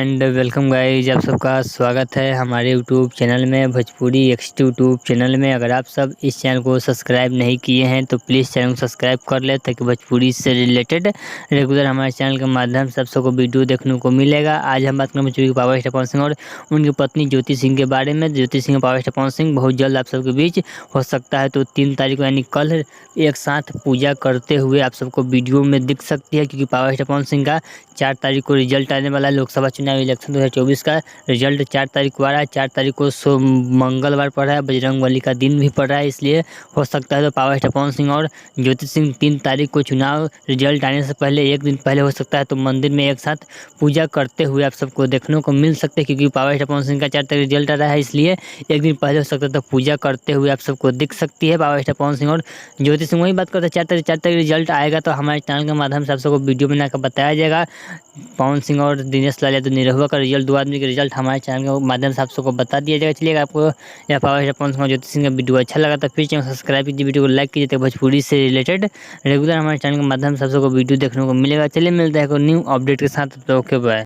And welcome guys, आप सबका स्वागत है हमारे यूट्यूब चैनल में, भोजपुरी एक्स यूट्यूब चैनल में। अगर आप सब इस चैनल को सब्सक्राइब नहीं किए हैं तो प्लीज़ चैनल को सब्सक्राइब कर ले, ताकि भोजपुरी से रिलेटेड रेगुलर हमारे चैनल के माध्यम से आप सबको वीडियो देखने को मिलेगा। आज हम बात करेंगे भोजपुरी के पावर स्टार पवन सिंह और उनकी पत्नी ज्योति सिंह के बारे में। ज्योति सिंह और पावर स्टार पवन सिंह बहुत जल्द आप सबके बीच हो सकता है तो 3 तारीख को यानी कल एक साथ पूजा करते हुए आप सबको वीडियो में दिख सकती है, क्योंकि पावर स्टार पवन सिंह का 4 तारीख को रिजल्ट आने वाला है। लोकसभा चुनाव इलेक्शन 2024 का रिजल्ट 4 तारीख को आ रहा है। 4 तारीख को मंगलवार पड़ रहा है, बजरंगबली का दिन भी पड़ रहा है, इसलिए हो सकता है तो पावर स्टार पवन सिंह और ज्योति सिंह 3 तारीख को चुनाव रिजल्ट आने से पहले एक दिन पहले हो सकता है तो मंदिर में एक साथ पूजा करते हुए आप सबको देखने को मिल सकते हैं, क्योंकि पावर स्टार पवन सिंह का 4 तारीख रिजल्ट आ रहा है, इसलिए एक दिन पहले हो सकता है तो पूजा करते हुए आप सबको दिख सकती है पावर स्टार पवन सिंह और ज्योति सिंह। वही बात करते हैं 4 तारीख रिजल्ट आएगा तो हमारे चैनल के माध्यम से आप सबको वीडियो बनाकर बताया जाएगा। पवन सिंह और दिनेश लाल यादव निरहुआ का रिजल्ट, 2 आदमी के रिजल्ट हमारे चैनल के माध्यम से आप सबको बता दिया जाएगा। चलिएगा, आपको यह पावर स्टार पवन सिंह और ज्योति सिंह का वीडियो अच्छा लगा तो फिर चैनल सब्सक्राइब कीजिए, वीडियो को लाइक कीजिए, तो भोजपुरी से रिलेटेड रेगुलर हमारे चैनल के माध्यम से आप सबको वीडियो देखने को मिलेगा। चलिए मिलता है न्यू अपडेट के साथ, तो ओके बाय।